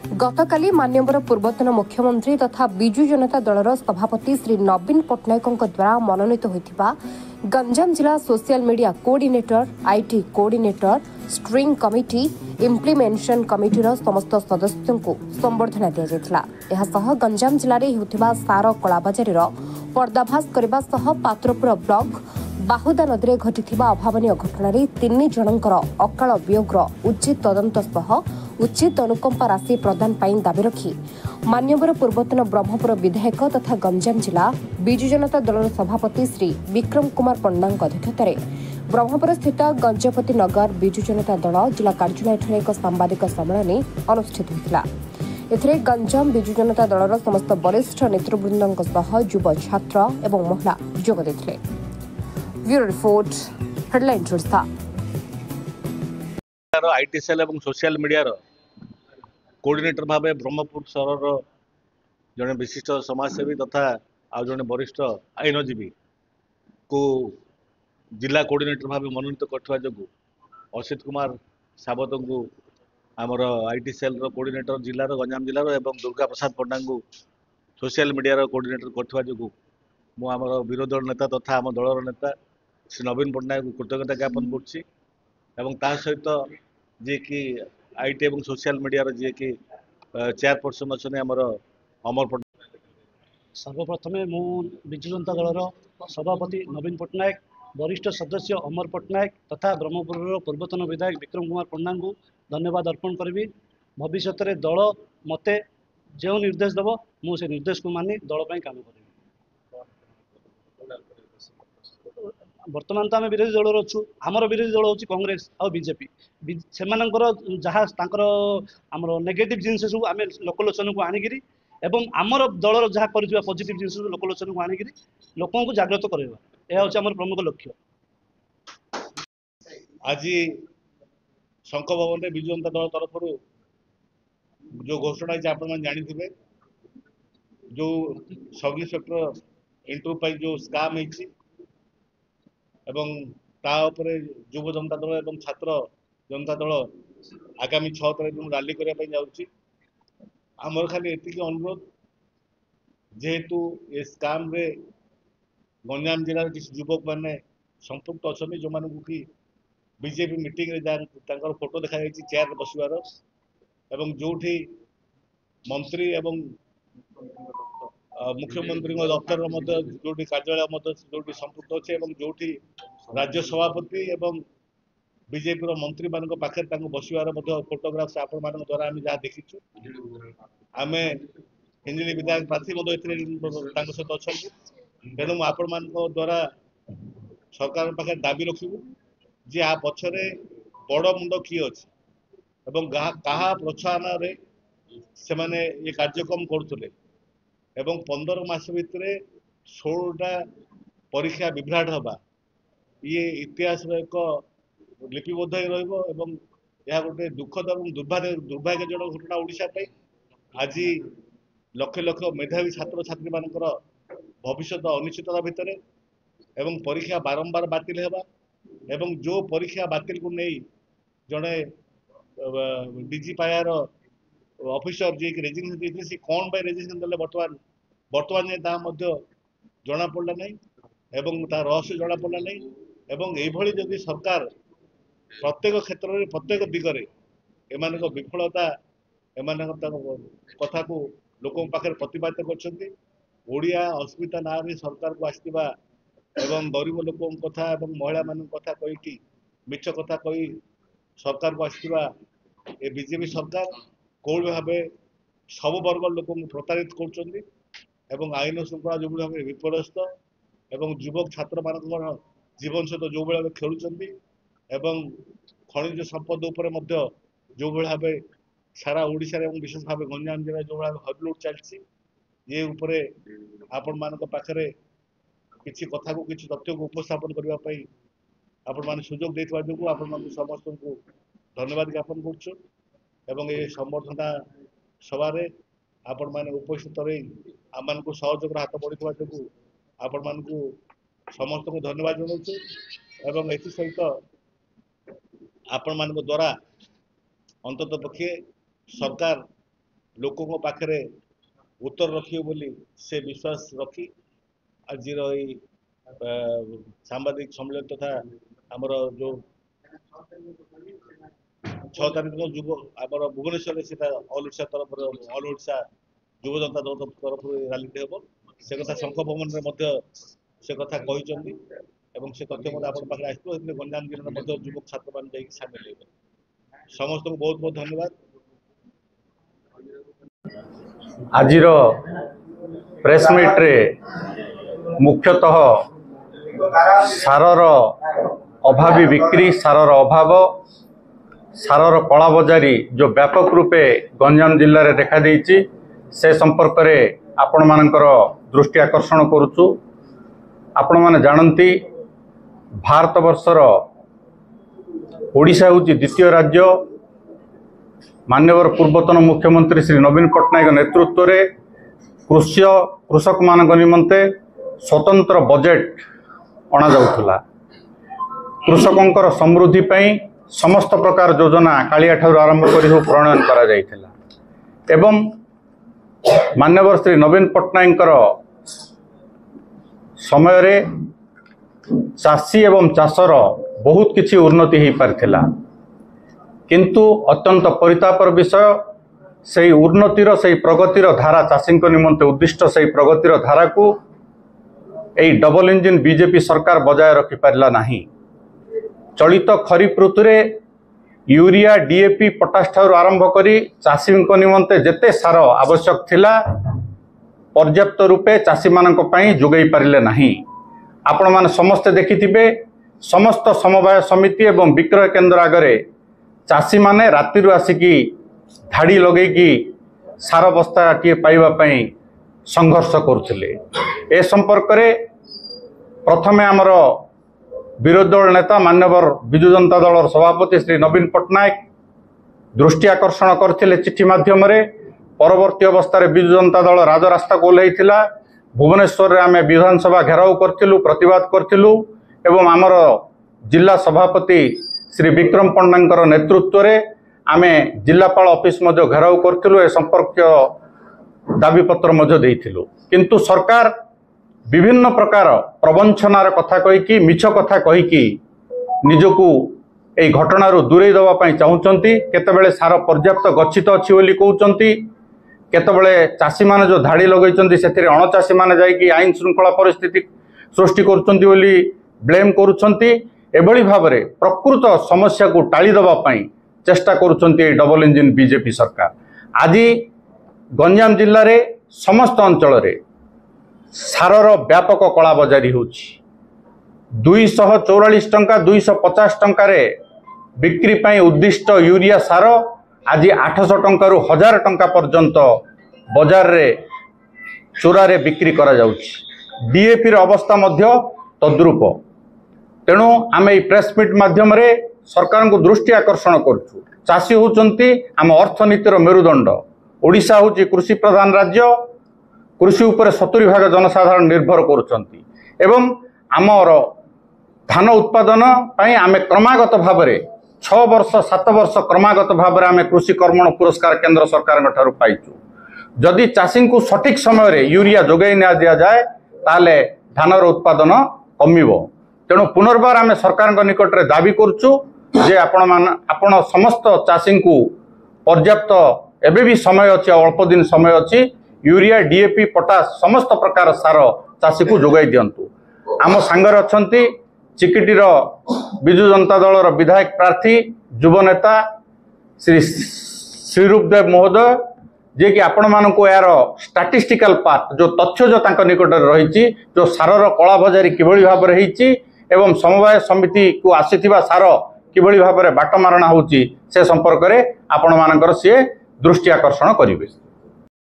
गतकाली माननीय पूर्वतन मुख्यमंत्री तथा विजु जनता दलर सभापति श्री नवीन पट्टनायक द्वारा मनोनीत होता गंजाम जिला social media coordinator, IT coordinator, steering committee, implementation कमिटीर समस्त सदस्यों को संबर्धना दिया। गंजाम जिले में होता सार कलाबाजारीर पर्दाभास करने पात्रपुर ब्लॉक बाहुदा नदी में घटी अभावन घटन 3 जनकर अकाल वियोगर उचित तदंत सह उचित अनुकंपा राशि प्रदान पर दाबी रखी माननीय पूर्वतन ब्रह्मपुर विधायक तथा गंजाम जिला विजु जनता दल सभापति श्री विक्रम कुमार पंडा अध्यक्षतार ब्रह्मपुर स्थित गंजपति नगर विजु जनता दल जिला कार्यालय एक सांबादिक सम्मेलन अनुष्ठित होता। एथिरे गंजाम विजु जनता दलर समस्त वरिष्ठ नेतृवृंद युव छात्र और महिला जोग देथिले। Bureau report, headline Odisha. IT cell और सोशल मीडिया कोऑर्डिनेटर भाव ब्रह्मपुर सहर जड़े विशिष्ट समाजसेवी तथा आउ जड़े वरिष्ठ आईनजीवी को जिला कोऑर्डिनेटर भाव मनोनीत करथिबा जोगु असित कुमार सावत को आमर आईटी सेल कोऑर्डिनेटर जिलार गंजाम जिलार एवं दुर्गा प्रसाद पंडा को सोशल मीडिया कोऑर्डिनेटर करथिबा जोगु मु आमर विरोधी दल नेता तथा आम दलर नेता श्री नवीन पट्टनायक को कृतज्ञता ज्ञापन करछि एवं ता सहित जे कि आईटी एवं सोशल मीडिया जे कि चेयरपर्सन अच्छा आमर अमर पट्टनायक। सर्वप्रथमे मु विजु जनता दलर सभापति नवीन पट्टनायक, वरिष्ठ सदस्य अमर पट्टनायक तथा ब्रह्मपुर पूर्वतन विधायक विक्रम कुमार पंडा को धन्यवाद अर्पण करी। भविष्य में दल मते जो निर्देश देव मुझे निर्देश को मानि दल काम करी। बर्तमान तो आम विरोधी दल अच्छु, आमर विरोधी दल हूँ कांग्रेस और बीजेपी से जहाँ आमर नेगेटिव जिन सब आम लोकलोचन को आनिकी एवं आमर दलर जहाँ कर पॉजिटिव जिन लोकलोचन को आनिकी लोकों को जागृत करवा यह हूँ आम प्रमुख लक्ष्य। आज शंख भवन में विजु जनता दल तरफ जो घोषणा है आप जानी जो सब इन्स्पेक्टर इंटरव्यू जो स्काम है एवं तापर युव जनता दल एवं छात्र जनता दल आगामी 6 तारीख दिन रैली करने जाऊँगी। आमर खाली एतिक अनुरोध जेहेतु ए स्काम रे गंजाम जिलार किसी युवक मैंने संपुक्त अच्छा जो मान कि बीजेपी मीटिंग रे फोटो देखा चेयर बसवार एवं जो मंत्री एवं मुख्यमंत्री दफ्तर जो कार्यालय जो संपुक्त अच्छे जो राज्य सभापति एवं बीजेपी मंत्री मान पाखे बसवार फोटोग्राफ्स आपण मान द्वारा आम जहाँ देखीचु आम हिंजिली विधायक प्रार्थी सहित अच्छा तेणु आपण मान द्वारा सरकार पाखे दाबी रखू जे आ पछरे बड़ मुंड किए अच्छे एवं कहा प्रोत्साहन से माने ये कार्यक्रम करुले एवं 15 मास भितर 16टा परीक्षा विभ्राट हवा ये इतिहास एक लिपिबद्ध एवं यह गोटे दुखद और दुर्भाग्यजनक घटना ओडिशा पे आज लक्ष लक्ष मेधावी छात्र छात्री मानकर भविष्य अनिश्चितता भितर एवं परीक्षा बारंबार बातिल हेबा एवं जो परीक्षा बातिल को नहीं जड़े डीजी पायार ऑफिसर जी रेजिग्नेशन देते सी कौन बाय रेजिग्नेशन देले वर्तमान जना पड़ा नहीं एवं तार रहस्य जना पड़ा नहीं एवं ये जदि सरकार प्रत्येक क्षेत्र में प्रत्येक दिगरे एम विफलता एम कथा को लोक पाखे प्रतिपादित करिया अस्मिता ना सरकार को आसवा एवं गरीब लोक कथा महिला मान कथा कही मिछ कथा कही सरकार को आसवा ये बीजेपी सरकार कौन भाव सब वर्ग लोक प्रताड़ित कर आईन श्रृंखला जो भाव विपर्यस्त एवं युवक छात्र मान जीवन सहित जो भाव खेलुंट एवं खनिज संपद उपर जो भाव सारा ओडिशा विशेष भाव गंजाम जिले जो भाव हरिलुट चलती ये उपरे आपण मान पाखे किसी कथा को किसी तथ्य को उपस्थापन करने आपण मान सुजोग देता जो आपण समस्त को धन्यवाद ज्ञापन करुँ ये संबर्धना सभा आपण मैंने उपस्थित रही आम को सहयोग हाथ बढ़ी जो आपण मान समस्त को धन्यवाद जनाऊँ एथि सहित आपण मान द्वारा अंतत पक्षे सरकार लोकों पाखे उत्तर रखिए बोली से विश्वास रखी आज सांबादिक सम्मेलन तथा आमर जो 6 तारीख युव आम भुवनेश्वर से ऑल ओडिशा तरफ ऑल ओडिशा युव जनता दल तरफ रैली हम से कथा शंख भवन में से कथा कहते से तथ्य आप गंजाम जिले युवक छात्र मान सामिल हो समस्त को बहुत बहुत धन्यवाद। आज प्रेस मीट रे मुख्यतः सारर अभावी बिक्री सारर अभाव सारर कला बजारी जो व्यापक रूपे गंजाम जिले में देखा देइछि से संपर्क में आपण मानकर दृष्टि आकर्षण करुचु। आपण माने जानती भारत वर्षर ओडिशा होची द्वितीय राज्य। माननीय पूर्वतन मुख्यमंत्री श्री नवीन पट्टनायक नेतृत्व में कृषक मान निमंते स्वतंत्र बजेट अणा जाउथला। कृषकों समृद्धि पई समस्त प्रकार योजना कालिया ठारू आरंभ करी प्रणयन करा जाइथिला एवं माननीय श्री नवीन पट्टनायक समय रे चाषी एवं चाषर बहुत किछि उन्नति हो पारिथिला किंतु अत्यंत परितापर विषय से उन्नतिर से प्रगतिर धारा चाषी निमंते उद्दिष्ट से प्रगतिर धारा को यही डबल इंजिन बीजेपी सरकार बजाय रखि पारिला नाही। चलित खरीफ ऋतु रे यूरिया डीएपी पोटाश ठारू आरंभ करी चाषी निमंते जेते सार आवश्यक थिला पर्याप्त रूपे चाषी मानक पई जोगई पारिले नाही। आपण माने समस्त देखिथिबे समस्त समवाय समिति एवं विक्रय केन्द्र आगरे चाषी माने राति आसिकी धाड़ी लगेगी सार बस्ता टी पाइबा पई संघर्ष करुथिले। ए संपर्क रे प्रथमे आमर विरोधी दल नेता मान्यवर विजु जनता दल सभापति श्री नवीन पट्टनायक दृष्टि आकर्षण करथिले चिठी माध्यम रे। परवर्ती अवस्था रे विजु जनता दल राजरास्ता को ओह्लैथिला। भुवनेश्वर रे आमे विधानसभा घेराव करथिलु प्रतिवाद करथिलु एवं आमर जिला सभापति श्री विक्रम पंडांकर नेतृत्व रे आमे जिलापाल ऑफिस मध्य घेराव करथिलु। ए संपर्क दाबी पत्र मध्य देइथिलु किंतु सरकार विभिन्न प्रकार प्रवंचनार कथा कहीकि मिछ कथा कहीकि निजकू ए घटनारू दूरे दबा पई चाहुचंती। केतेबेले सार पर्याप्त गच्छित अछि बोली कहउचंती केतेबेले चाषी माने जो धाड़ी लगैचंती सेथिरे अणचाषी माने जाईकि आईन श्रृंखला परिस्थिति सृष्टि करुचंती बोली ब्लेम करुचंती। एभली भाबरे प्रकृत समस्या को टाली दबा पई चेष्टा करुचंती डबल इंजिन बीजेपी सरकार। आज गंजाम जिल्ला रे समस्त अंचल रे सारर व्यापक कला बजारी होछि। 244 टंका 250 टंका रे बिक्री पई उद्दिष्ट यूरिया सार आज 800 टंका रु 1000 टंका पर्यंत बाजार रे चोरा रे बिक्री करा जाउछि। डीएपी रे अवस्था मध्य तद्रूप। तेणु आम प्रेस मीट माध्यम रे सरकार को दृष्टि आकर्षण करूँ। चाषी होचंती आम अर्थनीतिर मेरुदंड। ओडिशा होची कृषि प्रधान राज्य। कृषि उपर 70% जनसाधारण निर्भर करुचंती एवं आमर धान उत्पादन पई आमे क्रमागत भाव में 6 वर्ष 7 वर्ष क्रमागत भाव में आमे कृषि कर्मण पुरस्कार केंद्र सरकार ठारू पाइचु। जदि चाषी को सठिक समय रे यूरिया जोगाई ना दिया जाए ताले धानर उत्पादन कमिबो। तेणु पुनर्बार आमे सरकार निकट रे दाबी करूचु जे आपण समस्त चाषी को पर्याप्त एबे भी समय अच्छी अल्प दिन समय अच्छी यूरिया डीएपी पोटाश समस्त प्रकार सार चाषी को जोगाई दिंतु। आम सांगर अच्छा चिकिटीर विजु जनता दल विधायक प्रार्थी युव नेता श्री श्रीरूपदेव महोदय जे कि आपण मानक यार स्टैटिस्टिकल पार्ट जो तथ्य जो तांका निकट रही जो सारर कला बजारी किभली भाव में होती एवं समवाय समिति को आसीथिबा सार किभली भाव में बाटमारणा होची से संपर्क में आपण मानकर सी दृष्टि आकर्षण करिवे।